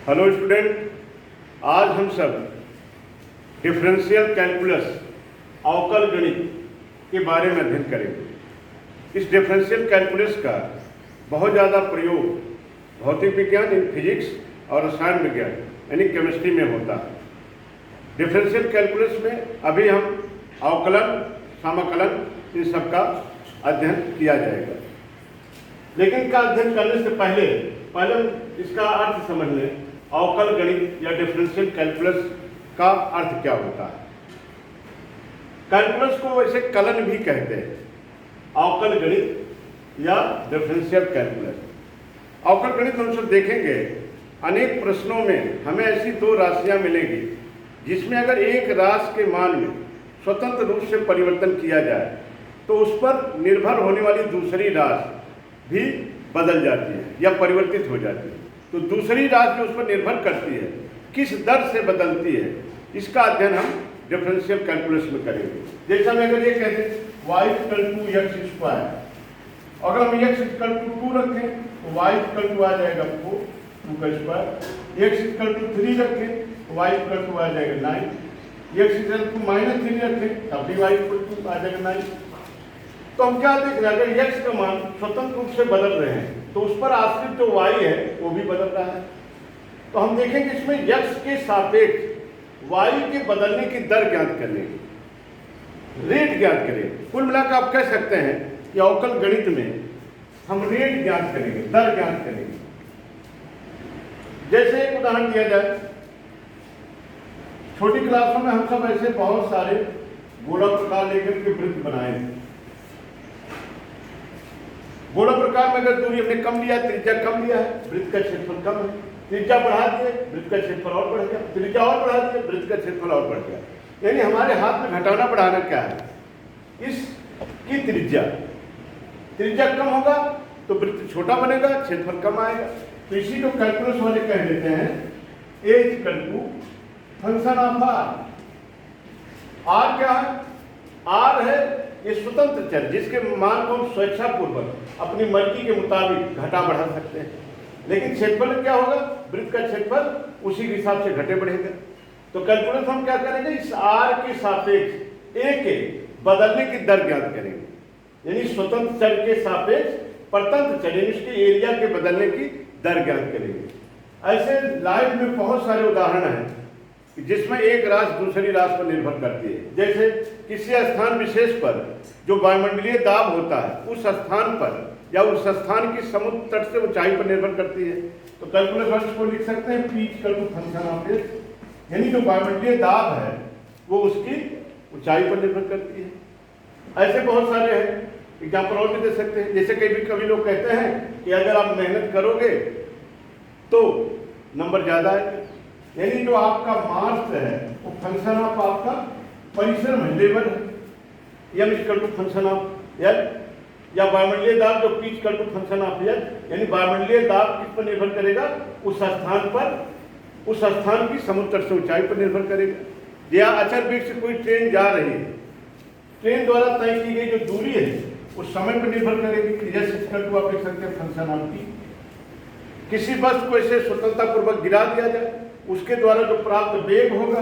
Hello student, आज हम सब डिफरेंशियल कैलकुलस अवकल गणित के बारे में अध्ययन करेंगे। इस डिफरेंशियल कैलकुलस का बहुत ज़्यादा प्रयोग भौतिक विज्ञान इन फिजिक्स और रसायन विज्ञान यानी केमिस्ट्री में होता है। डिफरेंशियल कैलकुलस में अभी हम अवकलन, समाकलन इन सब का अध्ययन किया जाएगा। लेकिन इसका अध्ययन करने से पहले हम इसका अर्थ समझ लें। अवकल गणित या डिफरेंशियल कैलकुलस का अर्थ क्या होता है। कैलकुलस को वैसे कलन भी कहते हैं, अवकल गणित या डिफरेंशियल कैलकुलस। अवकल गणित हम सब देखेंगे, अनेक प्रश्नों में हमें ऐसी दो राशियां मिलेंगी जिसमें अगर एक राशि के मान में स्वतंत्र रूप से परिवर्तन किया जाए तो उस पर निर्भर होने वाली दूसरी राशि भी बदल जाती है या परिवर्तित हो जाती है। तो दूसरी राशि जो उस पर निर्भर करती है किस दर से बदलती है, इसका अध्ययन हम डिफरेंशियल कैलकुलस में करेंगे। जैसे हम अगर ये कहते हैं y equal to x square, अगर हम x इक्वल टू 2 रखें तो y इक्वल टू आ जाएगा 4 2 का स्क्वायर। x इक्वल टू 3 रखें तो y इक्वल टू आ जाएगा 9। x इक्वल टू -3 रखें तब भी y इक्वल टू आ जाएगा 9। तो हम क्या देख रहे हैं, अगर x का मान स्वतंत्र रूप से बदल रहे हैं तो उस पर आश्रित जो y है वो भी बदल रहा है। तो हम देखेंगे इसमें x के सापेक्ष y के बदलने की दर ज्ञात करने की, रेट ज्ञात करेंगे। कुल मिलाकर आप कह सकते हैं कि अवकल गणित में हम रेट ज्ञात करेंगे, दर ज्ञात करेंगे। जैसे एक उदाहरण दिया जाए, छोटी क्लासों में हम सब ऐसे बहुत सारे गोला प्रकार लेकर के वृत्त बनाए हैं। गोला प्रकार में अगर दूरी हमने कम लिया, त्रिज्या कम लिया है, वृत्त का क्षेत्रफल कम है। त्रिज्या बढ़ा दिए, वृत्त का क्षेत्रफल और बढ़ गया। त्रिज्या और बढ़ा दिए, वृत्त का क्षेत्रफल और बढ़ गया। यानी हमारे हाथ में घटाना बढ़ाना क्या है, इसकी त्रिज्या कम होगा तो वृत्त छोटा बनेगा, क्षेत्रफल कम आएगा। तो इसी को कैलकुलस वाले कह देते हैं a equal to function of r. क्या है, आर है ये स्वतंत्र चर जिसके मान को हम स्वेच्छापूर्वक अपनी मर्जी के मुताबिक घटा बढ़ा सकते हैं। लेकिन क्षेत्रफल क्या होगा, वृत्त का क्षेत्रफल उसी के हिसाब से घटे बढ़ेगा। तो कैलकुलस हम क्या करेंगे, इस आर के सापेक्ष ए के बदलने की दर ज्ञात करेंगे। यानी स्वतंत्र चर के सापेक्ष परतंत्र चर यानी उसके एरिया के बदलने की दर ज्ञात करेंगे। ऐसे लाइफ में बहुत सारे उदाहरण हैं जिसमें एक राशि दूसरी राशि पर निर्भर करती है। जैसे किसी स्थान विशेष पर जो वायुमंडलीय दाब होता है उस स्थान पर या उस स्थान की समुद्र तट से ऊंचाई पर निर्भर करती है। तो कैलकुलस वाले को लिख सकते हैं P equal to function of S, यानी जो वायुमंडलीय दाब है वो उसकी ऊंचाई पर निर्भर करती है। ऐसे बहुत सारे हैं, एग्जाम्पल और भी दे सकते हैं। जैसे कभी लोग कहते हैं कि अगर आप मेहनत करोगे तो नंबर ज्यादा आएगा। यानी जो आपका मार्क्स है वो फंक्शन ऑफ आपका परिश्रम है, लेबर है। M equal to function of L, या वायुमंडलीय दाब जो P equal to function of L, यानी वायुमंडलीय दाब किस पर निर्भर करेगा, उस स्थान पर, उस स्थान की समुद्र तट से ऊंचाई पर निर्भर करेगा। या अचर वेग से कोई ट्रेन जा रही है, ट्रेन द्वारा तय की गई जो दूरी है उस समय पर निर्भर करेगी। एस इक्वल टू आप लिख सकते हैं फंक्शन ऑफ टी। किसी वस्तु को ऐसे स्वतंत्रता पूर्वक गिरा दिया जाए, उसके द्वारा जो प्राप्त वेग होगा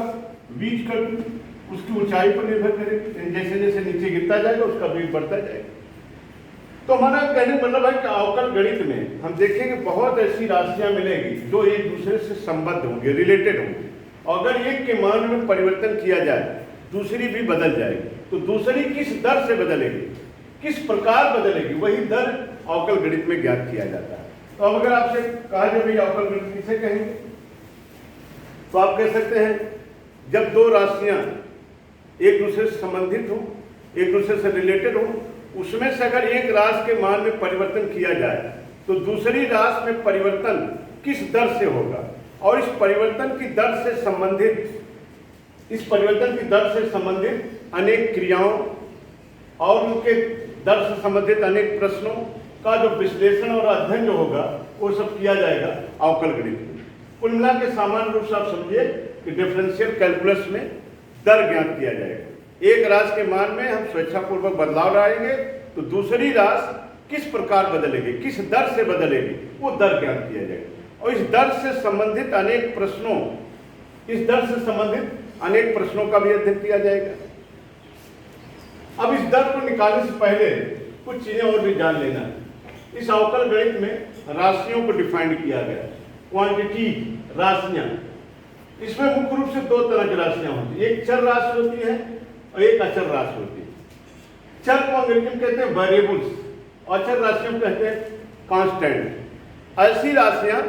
v इक्वल टू उसकी ऊंचाई पर निर्भर करेगी। जैसे जैसे नीचे गिरता जाएगा उसका वेग बढ़ता जाएगा। तो हमारा कहने का मतलब है कि अवकल गणित में हम देखेंगे बहुत ऐसी राशियां मिलेगी जो एक दूसरे से संबद्ध होंगी, रिलेटेड होंगी। अगर एक के मान में परिवर्तन किया जाए दूसरी भी बदल जाएगी। तो दूसरी किस दर से बदलेगी, किस प्रकार बदलेगी, वही दर अवकल गणित में ज्ञात किया जाता है। तो अब अगर आपसे कहा जाए भाई अवकल गणित किसे कहेंगे, तो आप कह सकते हैं जब दो राशियां एक दूसरे से संबंधित हो, एक दूसरे से रिलेटेड हो, उसमें से अगर एक राशि के मान में परिवर्तन किया जाए तो दूसरी राशि में परिवर्तन किस दर से होगा और इस परिवर्तन की दर से संबंधित अनेक क्रियाओं और उनके दर से संबंधित अनेक प्रश्नों का जो विश्लेषण और अध्ययन जो होगा वो सब किया जाएगा अवकल गणित में। कुल मिला के सामान्य रूप से आप समझिए कि डिफरेंशियल कैलकुलस में दर ज्ञात किया जाएगा। एक राशि के मान में हम स्वेच्छापूर्वक बदलाव लाएंगे तो दूसरी राशि किस प्रकार बदलेगी, किस दर से बदलेगी, वो दर ज्ञात किया जाएगा। और इस दर से संबंधित अनेक प्रश्नों का भी अध्ययन किया जाएगा। अब इस दर को निकालने से पहले कुछ चीजें और भी जान लेना है। इस अवकल गणित में राशियों को डिफाइन किया गया, क्वांटिटी, राशियां। इसमें मुख्य रूप से दो तरह की राशियां होती है, एक चर राशि होती है और एक अचर राशि होती है। चर को अंग्रेजी में कहते हैं वेरिएबल्स, अचर राशियों को कहते हैं कांस्टेंट। ऐसी राशियां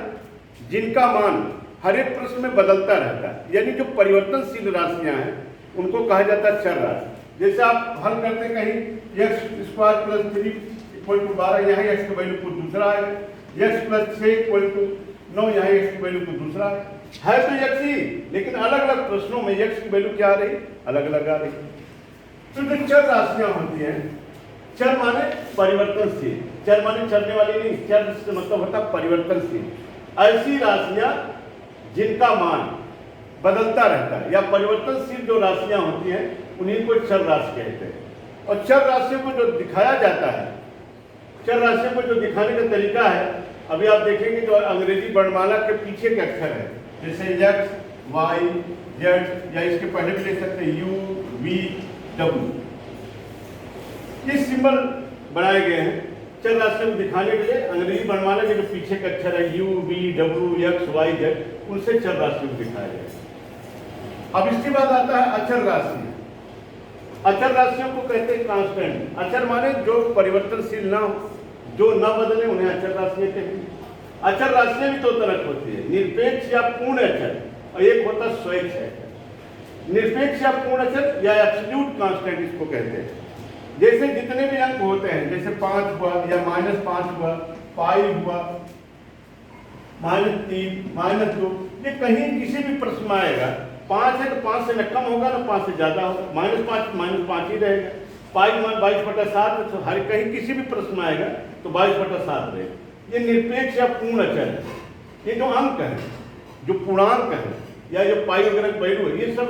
जिनका मान हर एक प्रश्न में बदलता रहता है, यानी जो परिवर्तनशील राशियां हैं उनको कहा जाता है चर राशि। जैसे आप हल करते कहीं x² + 3 = 12, यहाँ x की वैल्यू कुछ दूसरा है, x + 6 = 9, यहाँ x की वैल्यू कुछ दूसरा है तो x ही, लेकिन अलग अलग प्रश्नों में x की वैल्यू क्या आ रही, अलग अलग आ रही। तो जो चर राशियां होती हैं, चर माने परिवर्तनशील, चर माने चलने वाली नहीं, चर से मतलब होता परिवर्तनशील। ऐसी राशियां जिनका मान बदलता रहता है या परिवर्तनशील जो राशियां होती हैं उन्हीं को चर राशि कहते हैं। और चर राशियों को जो दिखाया जाता है, चर राशियों को जो दिखाने का तरीका है, अभी आप देखेंगे जो अंग्रेजी वर्णमाला के पीछे के अक्षर है, जैसे x, y, z, या इसके पहले भी ले सकते हैं u, v, w। ये सिंबल बनाए गए हैं चर राशियों को दिखाने के लिए। अंग्रेजी वर्णमाला के जो पीछे के अक्षर है u, v, w, x, y, z, उनसे चर राशियों को दिखाया गया। अब इसके बाद आता है अचर राशि। अचर राशियों को कहते हैं कांस्टेंट। अचर माने जो परिवर्तनशील ना हो, जो न बदले, उन्हें अचर राशियां कहते हैं। अचर राशियां भी दो तरह की होती है, निरपेक्ष या पूर्ण अचर, और एक होता है स्वैच्छ अचर। निरपेक्ष या पूर्ण अचर या एब्सोल्यूट कांस्टेंट इसको कहते हैं। जैसे जितने भी अंक होते हैं, जैसे 5 हुआ या -5 हुआ, पाई हुआ, -3, -2, ये कहीं किसी भी प्रश्न में आएगा। 5 है तो 5 से न कम होगा ना 5 से ज्यादा होगा, -5 ही रहेगा। पाई 22/7 है तो हर कहीं किसी भी प्रश्न में आएगा तो 22/7 रहेगा। ये निरपेक्ष या पूर्ण अचर है। ये जो अंक है, जो पूर्णांक है या जो पाई वगैरह वैल्यू है, ये सब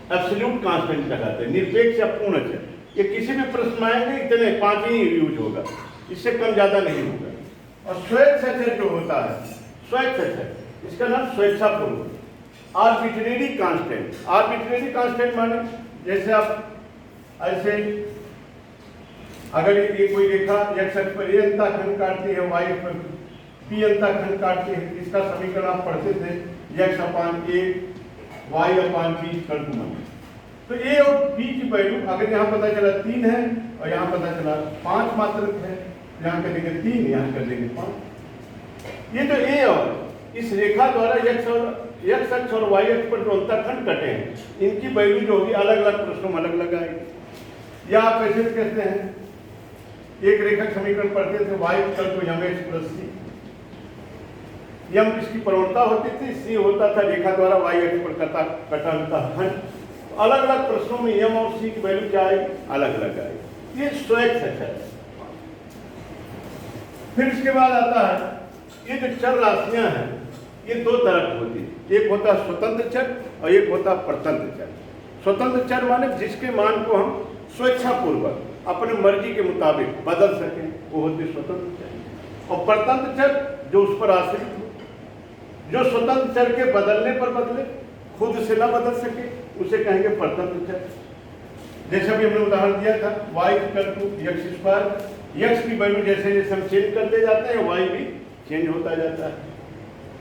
एब्सोल्यूट कांस्टेंट कहलाते हैं, निरपेक्ष या पूर्ण अचर। ये किसी भी प्रश्न में आएंगे इतने 5 ही यूज होगा, इससे कम ज्यादा नहीं होगा। और स्वैच्छ अचर जो होता है, स्वैच्छ अचर, इसका नाम स्वेच्छापूर्वक, आर्बिट्रेरी कांस्टेंट। आर्बिट्रेरी कांस्टेंट माने जैसे आप ऐसे अगर ये कोई रेखा x अक्ष पर a अंताखंड काटती है, y अक्ष पर p अंताखंड काटती है, इसका समीकरण आप पढ़ते थे x/a y/b = 1। तो a और b की वैल्यू अगर यहाँ पता चला 3 है और यहाँ पता चला 5 मात्रक है, यहाँ कर देंगे 3, यहाँ कर देंगे 5। ये तो a और इस रेखा द्वारा x अक्ष और y अक्ष पर जो अंतःखंड कटे हैं, इनकी वैल्यू जो होगी अलग अलग प्रश्नों में अलग अलग आएगी। या आप ऐसे कहते हैं, एक रेखा समीकरण पढ़ते थे y = mx + c। यम इसकी प्रवणता होती थी, c होता था रेखा द्वारा y अक्ष पर कटा अंतःखंड। अलग अलग प्रश्नों में यम और c की वैल्यू क्या आएगी, अलग अलग आएगी। ये स्वैच्छ अचर है। फिर इसके बाद आता है, ये जो चर राशियां हैं ये दो तरह की होती है, एक होता है स्वतंत्र चर और एक होता है परतंत्र चर। स्वतंत्र चर माने जिसके मान को हम स्वेच्छापूर्वक अपने मर्जी के मुताबिक बदल सकें, वो होते स्वतंत्र चर। और परतंत्र चर जो उस पर आश्रित हो, जो स्वतंत्र चर के बदलने पर बदले, खुद से ना बदल सके, उसे कहेंगे परतंत्र चर। जैसे भी हमने उदाहरण दिया था y = x², x की वैल्यू जैसे जैसे हम चेंज करते जाते हैं y भी चेंज होता जाता है।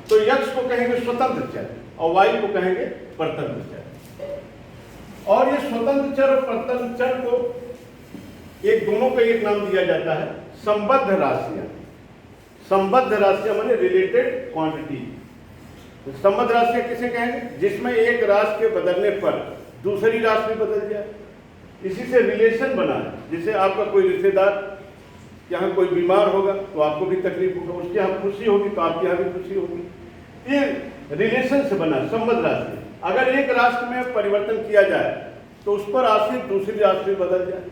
तो x को कहेंगे स्वतंत्र चर और y को कहेंगे परतंत्र चर। और ये स्वतंत्र चर और परतंत्र चर को दोनों को एक नाम दिया जाता है, संबद्ध राशियां। संबद्ध राशियां माने रिलेटेड क्वांटिटी। संबद्ध राशियां किसे कहेंगे, जिसमें एक राशि के बदलने पर दूसरी राशि भी बदल जाए, इसी से रिलेशन बना है। जैसे आपका कोई रिश्तेदार यहाँ कोई बीमार होगा तो आपको भी तकलीफ होगा, उसके यहाँ खुशी होगी तो आपके यहाँ भी खुशी होगी। ये रिलेशन से बना संबद्ध राशि। अगर एक राशि में परिवर्तन किया जाए तो उस पर आश्रित दूसरी राशि बदल जाए,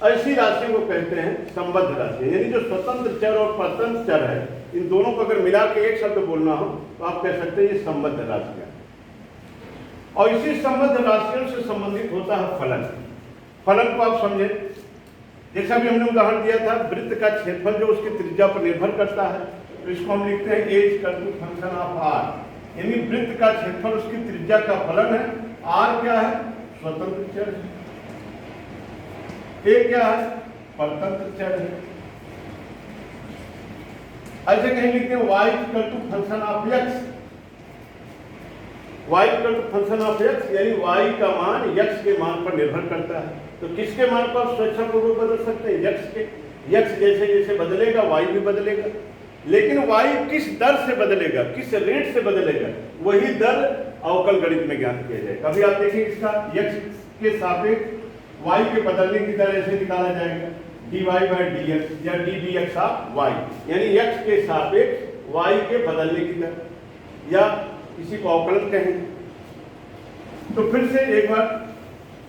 ऐसी राशियों को कहते हैं संबद्ध राशि। यानी जो स्वतंत्र चर और परतंत्र चर है, इन दोनों को अगर मिला के एक शब्द बोलना हो तो आप कह सकते हैं ये संबद्ध राशियां। और इसी संबद्ध राशियों से संबंधित होता है फलन। फलन को आप समझे, जैसा भी हमने उदाहरण दिया था, वृत्त का क्षेत्रफल जो उसकी त्रिज्या पर निर्भर करता है, तो इसको हम लिखते हैं a equal to function of r, यानी वृत्त का क्षेत्रफल उसकी त्रिज्या का फलन है। r क्या है? स्वतंत्र चर है। a क्या है? परतंत्र चर है। ऐसे कहीं लिखते हैं y equal to function of x, y equal to function of x, यानी y का मान x के मान पर निर्भर करता है। तो किसके मान को आप स्वेच्छापूर्वक बदल सकते हैं? x के। x जैसे जैसे बदलेगा y भी बदलेगा, लेकिन y किस दर से बदलेगा, किस रेट से बदलेगा, वही दर अवकल गणित में ज्ञात किया जाएगा। अभी आप देखिए इसका x के सापेक्ष y के बदलने की दर ऐसे निकाला जाएगा, dy बाई dx या ddx ऑफ y, यानी x के सापेक्ष y के बदलने की दर, या इसी को अवकलन कहेंगे। तो फिर से एक बार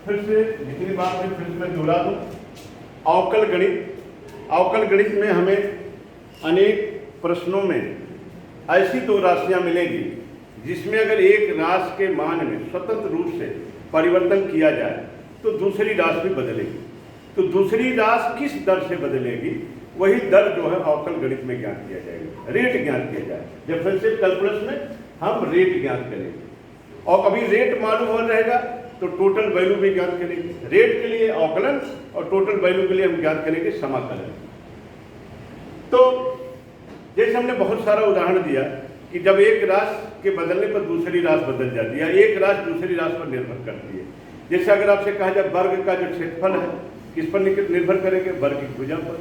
फिर से जितनी बात है फिर से मैं दोहरा दूं। अवकल गणित में हमें अनेक प्रश्नों में ऐसी दो राशियां मिलेंगी जिसमें अगर एक राशि के मान में स्वतंत्र रूप से परिवर्तन किया जाए तो दूसरी राशि भी बदलेगी। तो दूसरी राशि किस दर से बदलेगी, वही दर जो है अवकल गणित में ज्ञात किया जाएगा, रेट ज्ञात किया जाएगा। डिफरेंशियल कैलकुलस में हम रेट ज्ञात करेंगे, और कभी रेट मालूम हो रहेगा तो टोटल वैल्यू भी ज्ञात करेंगे। रेट के लिए अवकलन और टोटल वैल्यू के लिए हम ज्ञात करेंगे समाकलन। तो जैसे हमने बहुत सारा उदाहरण दिया कि जब एक राशि के बदलने पर दूसरी राशि बदल जाती है, एक राशि दूसरी राशि पर निर्भर करती है। जैसे अगर आपसे कहा जाए वर्ग का जो क्षेत्रफल है किस पर निर्भर करेंगे? वर्ग की भुजा पर।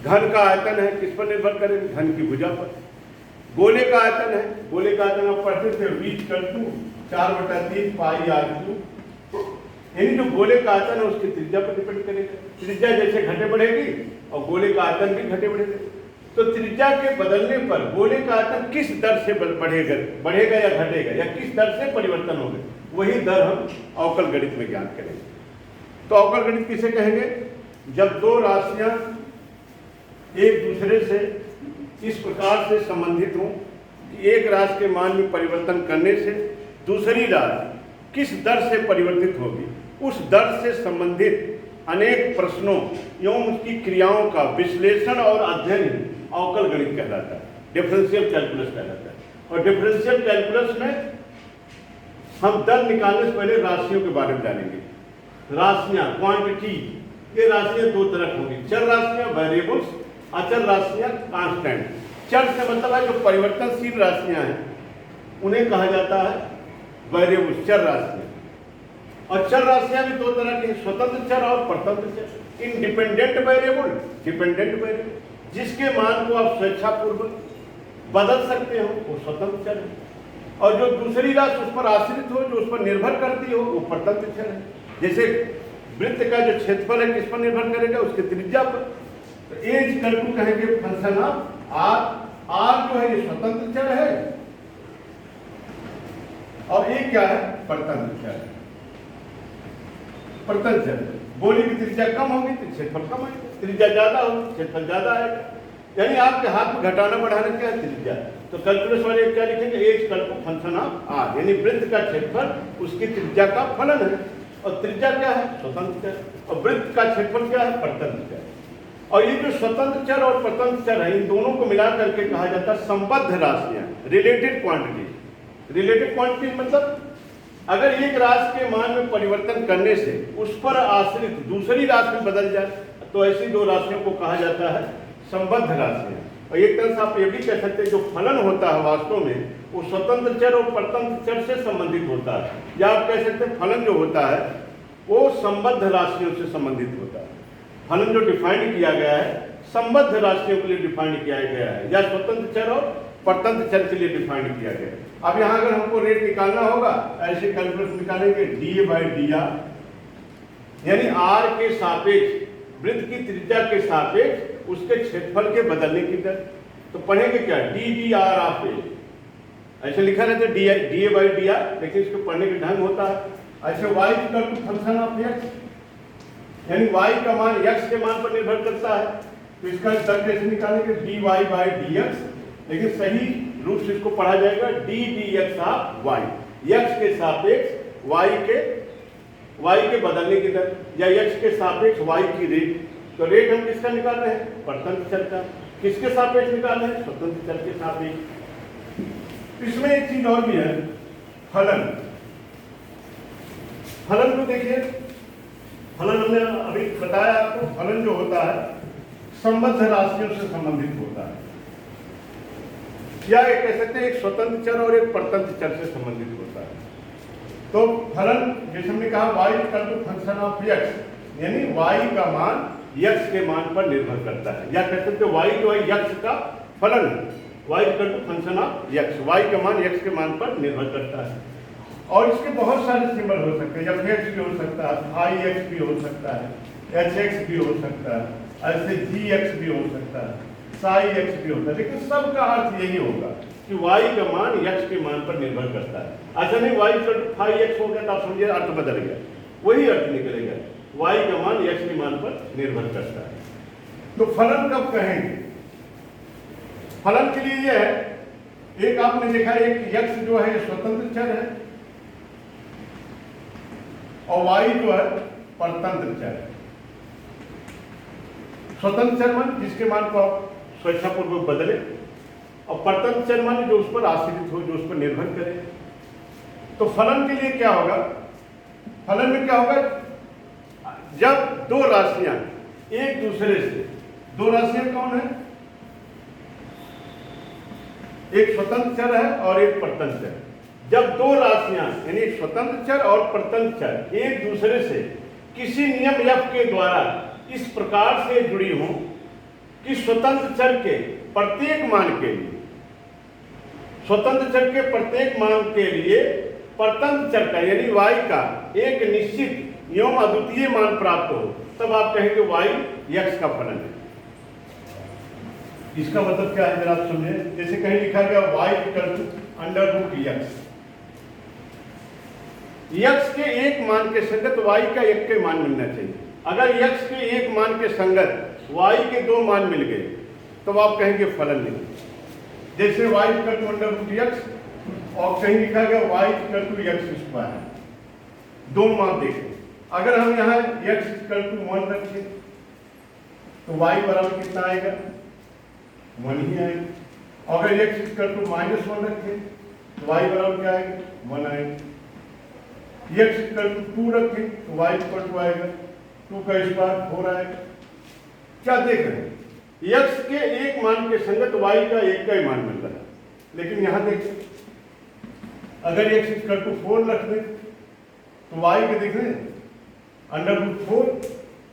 घन का आयतन है किस पर निर्भर करेंगे? घन की भुजा पर। गोले का आयतन है, गोले का आयतन आप पढ़ते थे 20/4/3 पाई r3, यानी जो गोले का आयतन है उसकी त्रिज्या पर डिपेंड करेगा। त्रिज्या जैसे घटे बढ़ेगी और गोले का आयतन भी घटे बढ़ेगा। तो त्रिज्या के बदलने पर गोले का आयतन किस दर से बढ़ेगा या घटेगा, या किस दर से परिवर्तन होगा, वही दर हम अवकल गणित में ज्ञात करेंगे। तो अवकल गणित किसे कहेंगे? जब दो राशियां एक दूसरे से इस प्रकार से संबंधित हों कि एक राशि के मान में परिवर्तन करने से दूसरी राशि किस दर से परिवर्तित होगी, उस दर से संबंधित अनेक प्रश्नों एवं उसकी क्रियाओं का विश्लेषण और अध्ययन अवकल गणित कहलाता है, डिफरेंशियल कैलकुलस कहलाता है। और डिफरेंशियल कैलकुलस में हम दर निकालने से पहले राशियों के बारे में जानेंगे। राशियां, क्वांटिटी, ये राशियां दो तरह की होंगी, चर राशियां वेरिएबल्स, अचर राशियां कांस्टेंट। चर से मतलब है जो परिवर्तनशील राशियां हैं उन्हें कहा जाता है वेरिएबल्स, चर राशियां। और चर राशियां भी दो तरह की, स्वतंत्र चर और परतंत्र चर। इंडिपेंडेंट वेरिएबल, डिपेंडेंट वेरिएबल, जिसके मान को आप स्वेच्छापूर्वक बदल सकते हो वो स्वतंत्र चर है, और जो दूसरी राशि उस पर आश्रित हो, जो उस पर निर्भर करती हो, वो परतंत्र चर है। जैसे वृत्त का जो क्षेत्रफल है किस पर निर्भर करेगा? उसके त्रिज्या पर। तो ए इक्वल टू कहेंगे फंक्शन ऑफ आर। आर जो है ये स्वतंत्र चर है और ये क्या है? परतंत्र चर है। परतंत्र चर, गोले की त्रिज्या कम होगी तो क्षेत्रफल कम आएगा, त्रिज्या ज्यादा होगी क्षेत्रफल ज्यादा आएगा। यानी आपके हाथ में घटाना बढ़ाना क्या है? त्रिज्या। तो कैलकुलस वाले क्या लिखेंगे? A equal to function of R, यानी वृत्त का क्षेत्रफल उसकी त्रिज्या का फलन है, और त्रिज्या क्या है? स्वतंत्र चर। और वृत्त का क्षेत्रफल क्या है? परतंत्र चर। और ये जो स्वतंत्र चर और परतंत्र चर है, इन दोनों को मिला करके कहा जाता है संबद्ध राशियां, रिलेटेड क्वांटिटीज। रिलेटेड क्वांटिटीज मतलब अगर एक राशि के मान में परिवर्तन करने से उस पर आश्रित दूसरी राशि में बदल जाए तो ऐसी दो राशियों को कहा जाता है संबद्ध राशियां। और एक तरह से आप ये भी कह सकते हैं जो फलन होता है वास्तव में वो स्वतंत्र चर और परतंत्र चर से संबंधित होता है, या आप कह सकते हैं फलन जो होता है वो संबद्ध राशियों से संबंधित होता है। फलन जो डिफाइन किया गया है संबद्ध राशियों के लिए डिफाइन किया गया है, या स्वतंत्र चर और परतंत्र चर के लिए डिफाइन किया गया है। अब यहाँ अगर हमको रेट निकालना होगा ऐसे कैलकुलस निकालेंगे डी बाई डी आर, यानी आर के सापेक्ष वृत्त की त्रिज्या के सापेक्ष उसके क्षेत्रफल के बदलने की दर। तो पढ़ेंगे क्या? D d r of a, ऐसे लिखा रहता है d a by d r, लेकिन इसको पढ़ने का ढंग होता है ऐसे y equal to function of x, यानी y का मान x के मान पर निर्भर करता है। तो इसका दर कैसे निकालेंगे? dy बाई dx, लेकिन सही रूप से इसको पढ़ा जाएगा D D x of y, x के सापेक्ष y के बदलने की दर, या x के सापेक्ष y की रेट। तो रेट हम किसका निकाल रहे हैं? परतंत्र चर का। किसके सापेक्ष निकाले हैं? स्वतंत्र चर के सापेक्ष। इसमें एक चीज और भी है, फलन। फलन को देखिए, फलन हमने अभी बताया आपको, फलन जो होता है संबद्ध राशियों से संबंधित होता है, या एक कह सकते हैं एक स्वतंत्र चर और एक परतंत्र चर से संबंधित होता है। तो फलन जैसे हमने कहा y equal to function of x, यानी y का मान x के मान पर निर्भर करता है, या कह सकते हैं y जो है x का फलन है, y equal to function of x, y का मान x के मान पर निर्भर करता है। और इसके बहुत सारे सिंबल हो सकते हैं, fx भी हो सकता है, ix भी हो सकता है, hx भी हो सकता है, ऐसे gx भी हो सकता है, psi x भी होता है, लेकिन सबका अर्थ यही होगा कि y का मान x के मान पर निर्भर करता है। ऐसा नहीं y equal to phi x हो गया तो आप समझिए अर्थ बदल गया, वही अर्थ निकलेगा, y का मान x के मान पर निर्भर करता है। तो फलन कब कहेंगे? फलन के लिए यह है, एक आपने देखा एक x जो है स्वतंत्र चर है और y जो है परतंत्र चर है। स्वतंत्र चर मान जिसके मान को आप स्वेच्छापूर्वक बदले, और परतंत्र चर मान जो उस पर आश्रित हो, जो उस पर निर्भर करे। तो फलन के लिए क्या होगा? फलन में क्या होगा? जब दो राशियां एक दूसरे से, दो राशियां कौन है? एक स्वतंत्र चर है और एक परतंत्र चर। जब दो राशियां यानी एक स्वतंत्र चर और परतंत्र चर एक दूसरे से किसी नियम f के द्वारा इस प्रकार से जुड़ी हों कि स्वतंत्र चर के प्रत्येक मान के लिए, स्वतंत्र चर के प्रत्येक मान के लिए परतंत्र चर का यानी y का एक निश्चित एवं अद्वितीय मान प्राप्त हो, तब आप कहेंगे y x का फलन है। इसका मतलब क्या है जरा आप समझे। जैसे कहीं लिखा गया y equal to under root x, x के एक मान के संगत y का एक के मान मिलना चाहिए। अगर x के एक मान के संगत y के दो मान मिल गए तब आप कहेंगे फलन नहीं। जैसे y equal to under root x और कहीं लिखा गया y equal to x square, दो मान देखें। अगर हम यहाँ x इक्वल टू 1 रखें तो y बराबर कितना आएगा? 1 ही आएगा। अगर x इक्वल टू -1 रखें तो y बराबर क्या आएगा? 1 आएगा। x इक्वल टू 2 रखें तो y इक्वल टू आएगा 2 का स्क्वायर 4 आएगा। क्या देख रहे हैं? x के एक मान के संगत y का एक का ही मान मिल रहा है, लेकिन यहां देखिए अगर x इक्वल टू 4 रख दें तो y के देख रहे हैं अंडर रूट 4,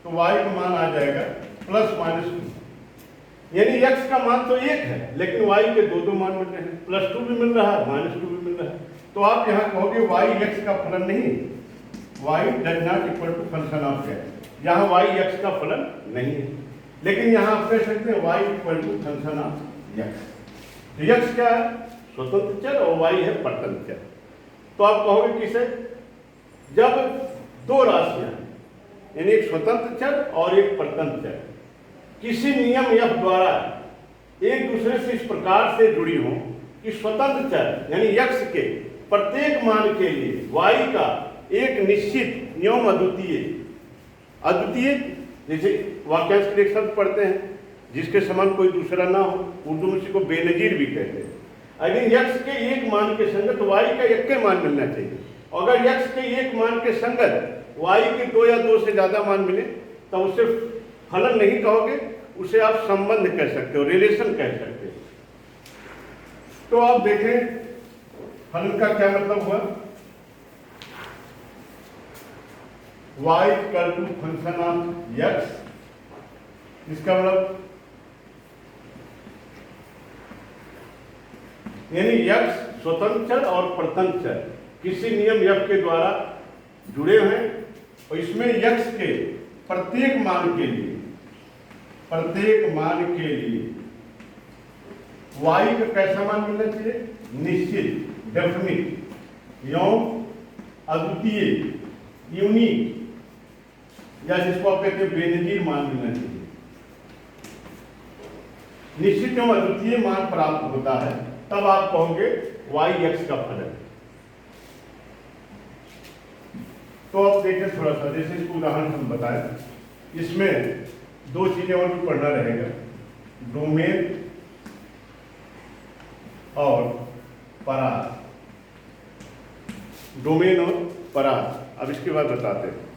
तो y का मान आ जाएगा +-2, यानी x का मान तो एक है लेकिन y के दो मान मिल रहे हैं, +2 भी मिल रहा है, -2 भी मिल रहा है। तो आप यहाँ कहोगे y x का फलन नहीं, y does not equal to function of x, यहाँ y x का फलन नहीं है। लेकिन यहाँ आप कह सकते हैं y equal to function of x। तो x क्या है? स्वतंत्र चर और y है परतंत्र चर। तो आप कहोगे किसे? जब दो राशियां यानी एक स्वतंत्र चर और एक परतंत्र चर किसी नियम f द्वारा एक दूसरे से इस प्रकार से जुड़ी हों कि स्वतंत्र चर यानी x के प्रत्येक मान के लिए y का एक निश्चित एवं अद्वितीय, जैसे वाक्यांश के एक शब्द पढ़ते हैं जिसके समान कोई दूसरा ना हो, उर्दू में इसको बेनजीर भी कहते हैं। अगर x के एक मान के संगत y का एक के मान मिलना चाहिए, अगर x के एक मान के संगत y के दो या दो से ज्यादा मान मिले तो उसे फलन नहीं कहोगे, उसे आप संबंध कह सकते हो, रिलेशन कह सकते हो। तो आप देखें फलन का क्या मतलब हुआ? y equal to function of x, इसका मतलब यानी x स्वतंत्र चर और परतंत्र चर किसी नियम f के द्वारा जुड़े हुए और इसमें x के प्रत्येक मान के लिए y का कैसा मान मिलना चाहिए? निश्चित, डेफिनिट एवं अद्वितीय, यूनिक, या जिसको आप कहते हैं बेनजीर मान मिलना चाहिए। निश्चित एवं अद्वितीय मान प्राप्त होता है तब आप कहोगे y x का फलन। तो आप देखें थोड़ा सा, जैसे इसको उदाहरण हम बताएं, इसमें दो चीजें और भी पढ़ना रहेगा। डोमेन और पराग, डोमेन और पराग। अब इसके बाद बताते हैं।